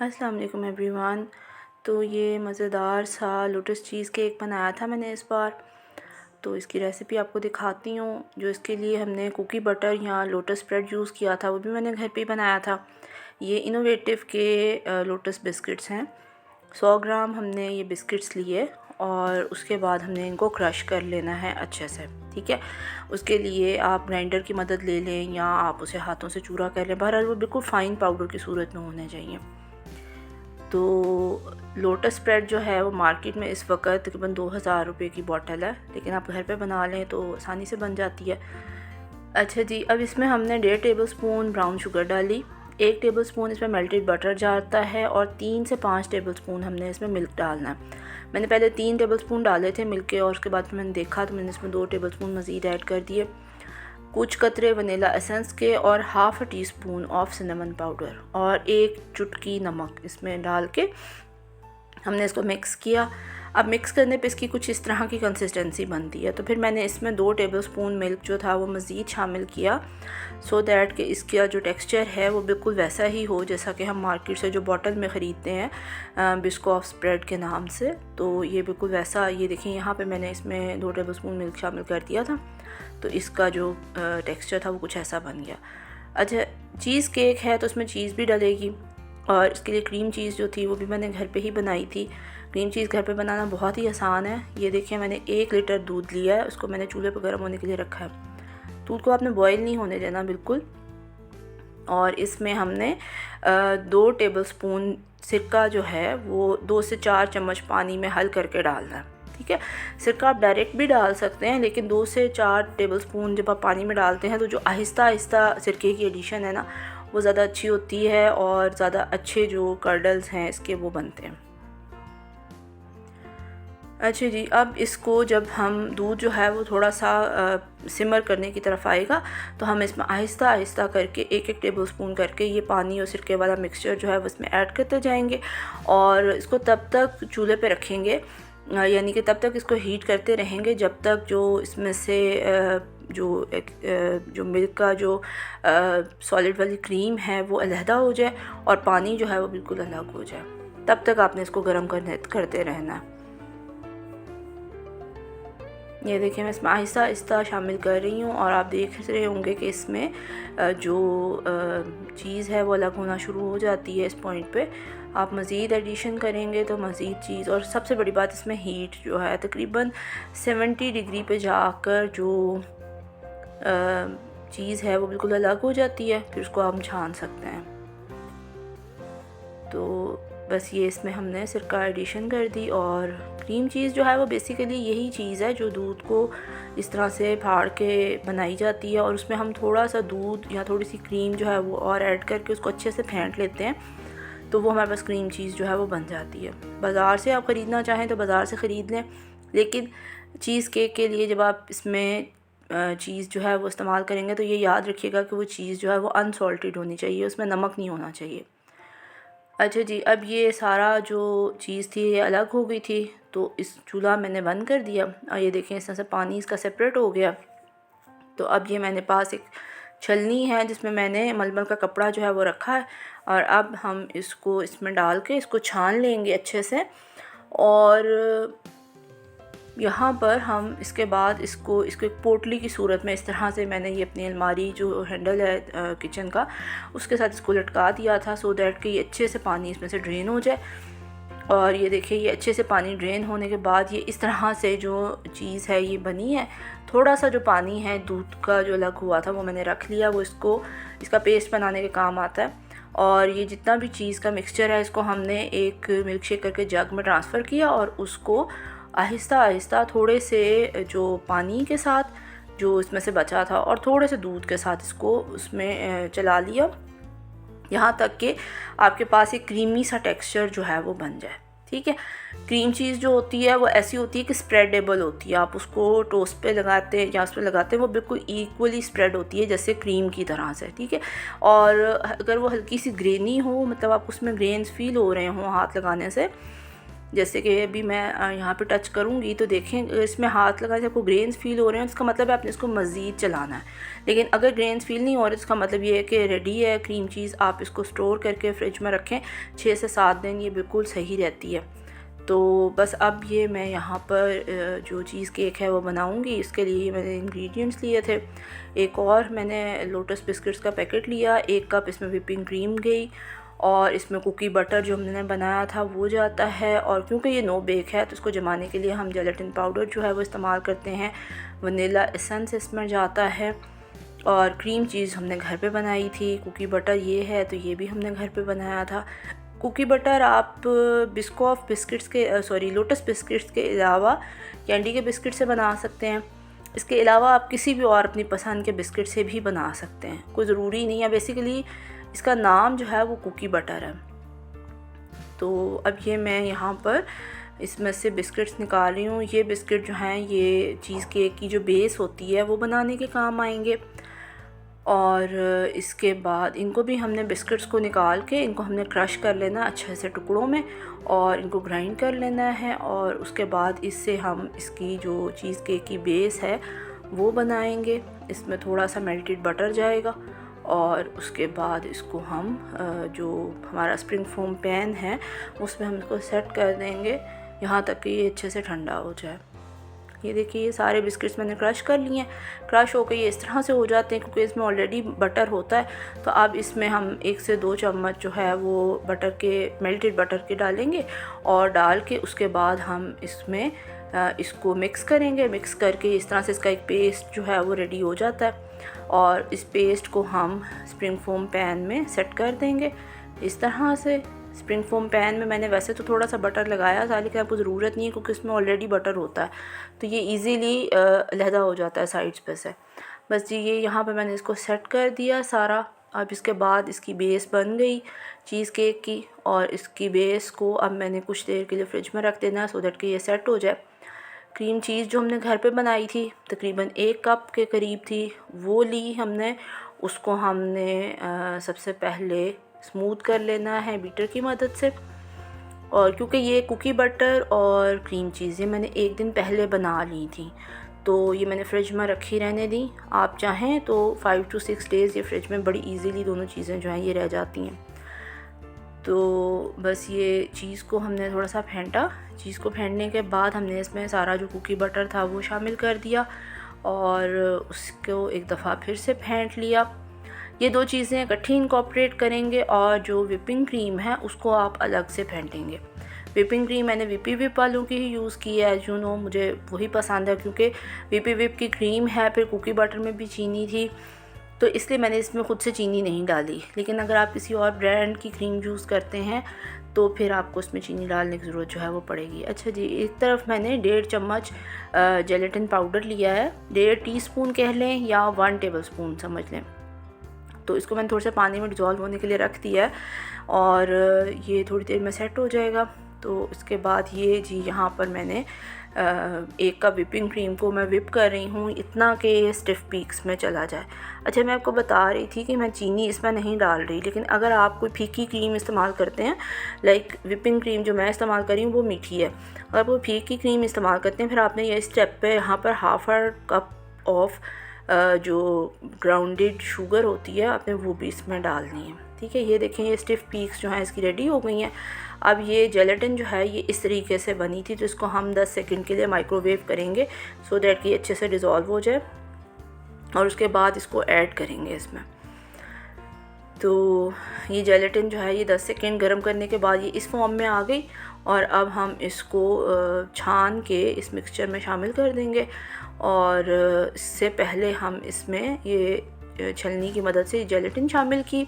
अस्सलाम वालेकुम एवरीवन। तो ये मज़ेदार सा लोटस चीज़ केक बनाया था मैंने इस बार। तो इसकी रेसिपी आपको दिखाती हूँ। जो इसके लिए हमने कुकी बटर या लोटस ब्रेड यूज़ किया था वो भी मैंने घर पे ही बनाया था। ये इनोवेटिव के लोटस बिस्किट्स हैं। 100 ग्राम हमने ये बिस्किट्स लिए और उसके बाद हमने इनको क्रश कर लेना है अच्छे से। ठीक है, उसके लिए आप ग्राइंडर की मदद ले लें या आप उसे हाथों से चूरा कर लें। बहरहाल वो बिल्कुल फ़ाइन पाउडर की सूरत में होने चाहिए। तो लोटस स्प्रेड जो है वो मार्केट में इस वक्त तकरीबन 2000 रुपये की बॉटल है, लेकिन आप घर पे बना लें तो आसानी से बन जाती है। अच्छा जी, अब इसमें हमने 1.5 टेबल स्पून ब्राउन शुगर डाली, 1 टेबल स्पून इसमें मेल्टेड बटर जाता है और 3 से 5 टेबल स्पून हमने इसमें मिल्क डालना है। मैंने पहले 3 टेबल स्पून डाले थे मिल्क के और उसके बाद मैंने देखा तो मैंने इसमें 2 टेबल स्पून मज़ीद ऐड कर दिए। कुछ कतरे वनीला एसेंस के और half tea spoon of cinnamon powder और 1 चुटकी नमक इसमें डाल के हमने इसको मिक्स किया। अब मिक्स करने पे इसकी कुछ इस तरह की कंसिस्टेंसी बनती है। तो फिर मैंने इसमें 2 टेबल स्पून मिल्क जो था वो मज़ीद शामिल किया, सो दैट कि इसका जो टेक्सचर है वो बिल्कुल वैसा ही हो जैसा कि हम मार्केट से जो बॉटल में ख़रीदते हैं बिस्कॉफ स्प्रेड के नाम से। तो ये बिल्कुल वैसा, ये देखिए यहाँ पे मैंने इसमें 2 टेबल स्पून मिल्क शामिल कर दिया था, तो इसका जो टेक्सचर था वो कुछ ऐसा बन गया। अच्छा, चीज़ केक है तो उसमें चीज़ भी डलेगी और इसके लिए क्रीम चीज़ जो थी वो भी मैंने घर पे ही बनाई थी। क्रीम चीज़ घर पे बनाना बहुत ही आसान है। ये देखिए मैंने 1 लीटर दूध लिया है, उसको मैंने चूल्हे पर गर्म होने के लिए रखा है। दूध को आपने बॉयल नहीं होने देना बिल्कुल। और इसमें हमने 2 टेबल स्पून सिरका जो है वो 2 से 4 चम्मच पानी में हल करके डालना है। ठीक है, सिरका आप डायरेक्ट भी डाल सकते हैं, लेकिन 2 से 4 टेबल स्पून जब आप पानी में डालते हैं तो जो आहिस्ता आहिस्ता सिरके की एडिशन है ना वो ज़्यादा अच्छी होती है और ज़्यादा अच्छे जो कर्डल्स हैं इसके वो बनते हैं। अच्छा जी, अब इसको जब हम दूध जो है वो थोड़ा सा सिमर करने की तरफ आएगा तो हम इसमें आहिस्ता आहिस्ता करके 1-1 टेबल स्पून करके ये पानी और सिरके वाला मिक्सचर जो है वो इसमें ऐड करते जाएंगे और इसको तब तक चूल्हे पे रखेंगे, यानी कि तब तक इसको हीट करते रहेंगे जब तक जो इसमें से जो मिल्क का जो सॉलिड वाली क्रीम है वो अलहदा हो जाए और पानी जो है वो बिल्कुल अलग हो जाए। तब तक आपने इसको गर्म करते रहना है। ये देखिए मैं इसमें आहिस्ता आहिस्ता शामिल कर रही हूँ और आप देख रहे होंगे कि इसमें जो चीज़ है वो अलग होना शुरू हो जाती है। इस पॉइंट पे आप मज़ीद एडिशन करेंगे तो मज़ीद चीज़, और सबसे बड़ी बात इसमें हीट जो है तकरीबन 70 डिग्री पे जाकर जो चीज़ है वो बिल्कुल अलग हो जाती है, फिर उसको हम छान सकते हैं। तो बस ये इसमें हमने सिरका एडिशन कर दी और क्रीम चीज़ जो है वो बेसिकली यही चीज़ है जो दूध को इस तरह से फाड़ के बनाई जाती है और उसमें हम थोड़ा सा दूध या थोड़ी सी क्रीम जो है वो और ऐड करके उसको अच्छे से फेंट लेते हैं, तो वो हमारे पास क्रीम चीज़ जो है वो बन जाती है। बाज़ार से आप ख़रीदना चाहें तो बाज़ार से ख़रीद लें, लेकिन चीज़ केक के लिए जब आप इसमें चीज़ जो है वो इस्तेमाल करेंगे तो ये याद रखिएगा कि वो चीज़ जो है वो अनसॉल्टेड होनी चाहिए, उसमें नमक नहीं होना चाहिए। अच्छा जी, अब ये सारा जो चीज़ थी ये अलग हो गई थी, तो इस चूल्हा मैंने बंद कर दिया और ये देखें इस तरह से पानी इसका सेपरेट हो गया। तो अब ये मैंने पास एक छलनी है जिसमें मैंने मलमल का कपड़ा जो है वो रखा है और अब हम इसको इसमें डाल के इसको छान लेंगे अच्छे से। और यहाँ पर हम इसके बाद इसको एक पोटली की सूरत में इस तरह से मैंने ये अपनी अलमारी जो हैंडल है किचन का उसके साथ इसको लटका दिया था, सो दैट कि ये अच्छे से पानी इसमें से ड्रेन हो जाए। और ये देखिए ये अच्छे से पानी ड्रेन होने के बाद ये इस तरह से जो चीज़ है ये बनी है। थोड़ा सा जो पानी है दूध का जो अलग हुआ था वो मैंने रख लिया, वो इसका पेस्ट बनाने के काम आता है। और ये जितना भी चीज़ का मिक्सचर है इसको हमने एक मिल्क शेक करके जग में ट्रांसफ़र किया और उसको आहिस्ता आहिस्ता थोड़े से जो पानी के साथ जो इसमें से बचा था और थोड़े से दूध के साथ इसको उसमें चला लिया, यहाँ तक कि आपके पास एक क्रीमी सा टेक्सचर जो है वो बन जाए। ठीक है, क्रीम चीज़ जो होती है वो ऐसी होती है कि स्प्रेडेबल होती है, आप उसको टोस्ट पे लगाते हैं या उस पर लगाते हैं वो बिल्कुल इक्वली स्प्रेड होती है जैसे क्रीम की तरह से। ठीक है, और अगर वो हल्की सी ग्रेनी हो, मतलब आप उसमें ग्रेन्स फील हो रहे हों हाथ लगाने से, जैसे कि अभी मैं यहाँ पे टच करूँगी तो देखें इसमें हाथ लगाने से आपको ग्रेन्स फील हो रहे हैं, उसका मतलब है आपने इसको मज़ीद चलाना है। लेकिन अगर ग्रेन्स फील नहीं हो रहे इसका मतलब ये है कि रेडी है क्रीम चीज़। आप इसको स्टोर करके फ्रिज में रखें 6 से 7 दिन, ये बिल्कुल सही रहती है। तो बस अब ये मैं यहाँ पर जो चीज़ केक है वो बनाऊँगी। इसके लिए मैंने इंग्रेडिएंट्स लिए थे। एक और मैंने लोटस बिस्किट्स का पैकेट लिया, 1 कप इसमें व्हिपिंग क्रीम गई, और इसमें कुकी बटर जो हमने बनाया था वो जाता है। और क्योंकि ये नो बेक है तो इसको जमाने के लिए हम जेलेटिन पाउडर जो है वो इस्तेमाल करते हैं। वनीला एसेंस इसमें जाता है, और क्रीम चीज़ हमने घर पे बनाई थी। कुकी बटर ये है तो ये भी हमने घर पे बनाया था। कुकी बटर आप बिस्कॉफ बिस्किट्स के लोटस बिस्किट्स के अलावा कैंडी के बिस्किट से बना सकते हैं। इसके अलावा आप किसी भी और अपनी पसंद के बिस्किट से भी बना सकते हैं, कोई ज़रूरी नहीं है। बेसिकली इसका नाम जो है वो कुकी बटर है। तो अब ये मैं यहाँ पर इसमें से बिस्किट्स निकाल रही हूँ। ये बिस्किट जो हैं ये चीज़ केक की जो बेस होती है वो बनाने के काम आएंगे। और इसके बाद इनको भी हमने बिस्किट्स को निकाल के इनको हमने क्रश कर लेना अच्छे से टुकड़ों में, और इनको ग्राइंड कर लेना है। और उसके बाद इससे हम इसकी जो चीज़ केक की बेस है वो बनाएंगे। इसमें थोड़ा सा मेल्टेड बटर जाएगा, और उसके बाद इसको हम जो हमारा स्प्रिंग फोम पैन है उसमें हम इसको सेट कर देंगे यहाँ तक कि ये अच्छे से ठंडा हो जाए। ये देखिए ये सारे बिस्किट्स मैंने क्रश कर लिए हैं। क्रश होकर ये इस तरह से हो जाते हैं क्योंकि इसमें ऑलरेडी बटर होता है। तो अब इसमें हम 1 से 2 चम्मच जो है वो मेल्टेड बटर के डालेंगे, और डाल के उसके बाद हम इसमें इसको मिक्स करेंगे। मिक्स करके इस तरह से इसका एक पेस्ट जो है वो रेडी हो जाता है, और इस पेस्ट को हम स्प्रिंग फोम पैन में सेट कर देंगे इस तरह से। स्प्रिंग फोम पैन में मैंने वैसे तो थोड़ा सा बटर लगाया था, लेकिन आपको ज़रूरत नहीं है क्योंकि इसमें ऑलरेडी बटर होता है, तो ये इजीली लहदा हो जाता है साइड्स पे से। बस जी ये यहाँ पे मैंने इसको सेट कर दिया सारा। अब इसके बाद इसकी बेस बन गई चीज़ केक की, और इसकी बेस को अब मैंने कुछ देर के लिए फ्रिज में रख देना सो दैट कि ये सेट हो जाए। क्रीम चीज़ जो हमने घर पे बनाई थी तकरीबन 1 कप के करीब थी, वो ली हमने। उसको हमने सबसे पहले स्मूथ कर लेना है बीटर की मदद से। और क्योंकि ये कुकी बटर और क्रीम चीज़ें मैंने 1 दिन पहले बना ली थी, तो ये मैंने फ्रिज में रखी रहने दी। आप चाहें तो 5 to 6 डेज़ ये फ्रिज में बड़ी इजीली दोनों चीज़ें जो हैं ये रह जाती हैं। तो बस ये चीज़ को हमने थोड़ा सा फेंटा। चीज़ को फेंटने के बाद हमने इसमें सारा जो कुकी बटर था वो शामिल कर दिया, और उसको एक दफ़ा फिर से फेंट लिया। ये 2 चीज़ें इकट्ठी इनकॉर्पोरेट करेंगे, और जो व्हिपिंग क्रीम है उसको आप अलग से फेंटेंगे। व्हिपिंग क्रीम मैंने विपी विप वालों की ही यूज़ की है, एज यू नो मुझे वही पसंद है क्योंकि विपी विप की क्रीम है, फिर कुकी बटर में भी चीनी थी, तो इसलिए मैंने इसमें ख़ुद से चीनी नहीं डाली। लेकिन अगर आप किसी और ब्रांड की क्रीम यूज़ करते हैं तो फिर आपको उसमें चीनी डालने की ज़रूरत जो है वो पड़ेगी। अच्छा जी, एक तरफ मैंने 1.5 चम्मच जेलेटिन पाउडर लिया है, 1.5 टीस्पून कह लें या 1 टेबलस्पून समझ लें। तो इसको मैंने थोड़ा सा पानी में डिज़ोल्व होने के लिए रख दिया है, और ये थोड़ी देर में सेट हो जाएगा। तो इसके बाद ये जी यहाँ पर मैंने 1 कप व्हिपिंग क्रीम को मैं व्हिप कर रही हूँ इतना कि ये स्टिफ पीक्स में चला जाए। अच्छा, मैं आपको बता रही थी कि मैं चीनी इसमें नहीं डाल रही, लेकिन अगर आप कोई फीकी क्रीम इस्तेमाल करते हैं, लाइक व्हिपिंग क्रीम जो मैं इस्तेमाल कर रही हूँ वो मीठी है, अगर वो फीकी क्रीम इस्तेमाल करते हैं फिर आपने ये स्टेप पे यहाँ पर 1/2 कप ऑफ जो ग्राउंडेड शुगर होती है आपने वो भी इसमें डालनी है। ठीक है, ये देखें ये स्टिफ पीक्स जो हैं इसकी रेडी हो गई हैं। अब ये जेलेटिन जो है ये इस तरीके से बनी थी, तो इसको हम 10 सेकंड के लिए माइक्रोवेव करेंगे सो दैट कि अच्छे से डिज़ोल्व हो जाए, और उसके बाद इसको ऐड करेंगे इसमें। तो ये जेलेटिन जो है ये 10 सेकंड गर्म करने के बाद ये इस फॉर्म में आ गई, और अब हम इसको छान के इस मिक्सचर में शामिल कर देंगे। और इससे पहले हम इसमें ये छलनी की मदद से जेलेटिन शामिल की,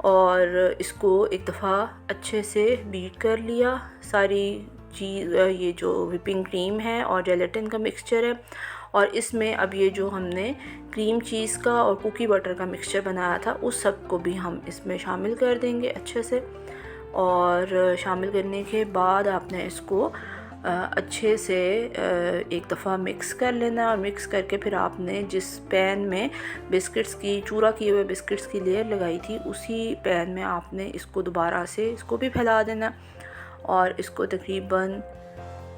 और इसको एक दफ़ा अच्छे से बीट कर लिया। सारी चीज़ ये जो व्हिपिंग क्रीम है और जेलेटिन का मिक्सचर है, और इसमें अब ये जो हमने क्रीम चीज़ का और कुकी बटर का मिक्सचर बनाया था उस सब को भी हम इसमें शामिल कर देंगे अच्छे से। और शामिल करने के बाद आपने इसको अच्छे से एक दफ़ा मिक्स कर लेना, और मिक्स करके फिर आपने जिस पैन में बिस्किट्स की चूरा किए हुए बिस्किट्स की लेयर लगाई थी उसी पैन में आपने इसको दोबारा से इसको भी फैला देना, और इसको तकरीबन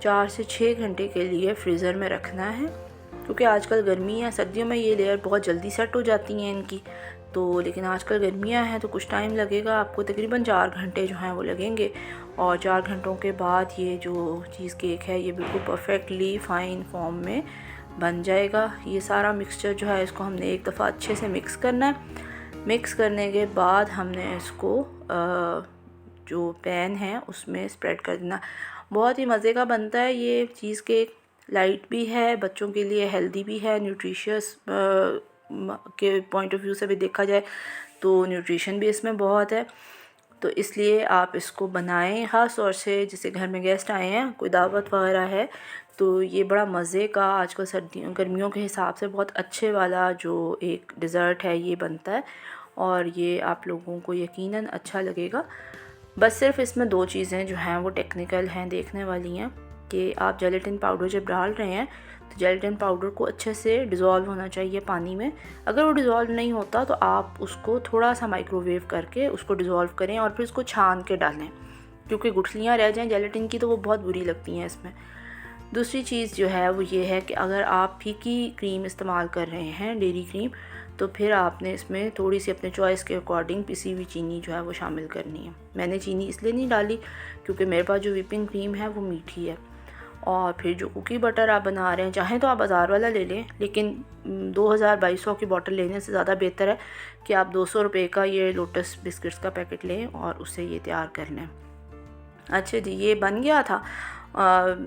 4 से 6 घंटे के लिए फ्रीज़र में रखना है, क्योंकि आजकल गर्मी है। सर्दियों में ये लेयर बहुत जल्दी सेट हो जाती हैं इनकी, तो लेकिन आजकल गर्मियाँ हैं तो कुछ टाइम लगेगा आपको, तकरीबन 4 घंटे जो हैं वो लगेंगे। और 4 घंटों के बाद ये जो चीज़ केक है ये बिल्कुल परफेक्टली फ़ाइन फॉर्म में बन जाएगा। ये सारा मिक्सचर जो है इसको हमने एक दफ़ा अच्छे से मिक्स करना है। मिक्स करने के बाद हमने इसको जो पैन है उसमें स्प्रेड कर देना। बहुत ही मज़े का बनता है ये चीज़ केक, लाइट भी है, बच्चों के लिए हेल्दी भी है, न्यूट्रिशियस के पॉइंट ऑफ व्यू से भी देखा जाए तो न्यूट्रिशन भी इसमें बहुत है। तो इसलिए आप इसको बनाएं, ख़ास तौर से जैसे घर में गेस्ट आए हैं, कोई दावत वगैरह है, तो ये बड़ा मज़े का आजकल सर्दियों गर्मियों के हिसाब से बहुत अच्छे वाला जो एक डिज़र्ट है ये बनता है, और ये आप लोगों को यकीनन अच्छा लगेगा। बस सिर्फ इसमें 2 चीज़ें जो हैं वो टेक्निकल हैं, देखने वाली हैं कि आप जेलेटिन पाउडर जब डाल रहे हैं तो जेलेटिन पाउडर को अच्छे से डिज़ोल्व होना चाहिए पानी में। अगर वो डिज़ोल्व नहीं होता तो आप उसको थोड़ा सा माइक्रोवेव करके उसको डिज़ोल्व करें और फिर उसको छान के डालें, क्योंकि गुठलियाँ रह जाएँ जेलेटिन की तो वो बहुत बुरी लगती हैं इसमें। दूसरी चीज़ जो है वो ये है कि अगर आप फीकी क्रीम इस्तेमाल कर रहे हैं, डेयरी क्रीम, तो फिर आपने इसमें थोड़ी सी अपने चॉइस के अकॉर्डिंग पिसी हुई चीनी जो है वो शामिल करनी है। मैंने चीनी इसलिए नहीं डाली क्योंकि मेरे पास जो व्हिपिंग क्रीम है वो मीठी है। और फिर जो कुकी बटर आप बना रहे हैं, चाहें तो आप बाज़ार वाला ले लें, लेकिन 2200 की बॉटल लेने से ज़्यादा बेहतर है कि आप 200 रुपये का ये लोटस बिस्किट्स का पैकेट लें और उससे ये तैयार कर लें। अच्छा जी, ये बन गया था।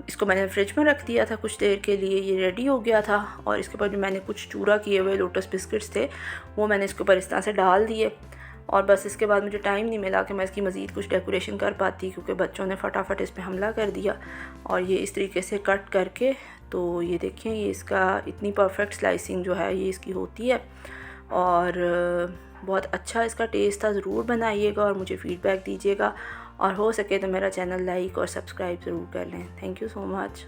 इसको मैंने फ्रिज में रख दिया था कुछ देर के लिए, ये रेडी हो गया था। और इसके ऊपर जो मैंने कुछ चूरा किए हुए लोटस बिस्किट्स थे वो मैंने इसके ऊपर इस तरह से डाल दिए। और बस इसके बाद मुझे टाइम नहीं मिला कि मैं इसकी मज़ीद कुछ डेकोरेशन कर पाती, क्योंकि बच्चों ने फटाफट इस पर हमला कर दिया। और ये इस तरीके से कट करके, तो ये देखें, ये इसका इतनी परफेक्ट स्लाइसिंग जो है ये इसकी होती है, और बहुत अच्छा इसका टेस्ट था। ज़रूर बनाइएगा और मुझे फ़ीडबैक दीजिएगा, और हो सके तो मेरा चैनल लाइक और सब्सक्राइब ज़रूर कर लें। Thank you so much.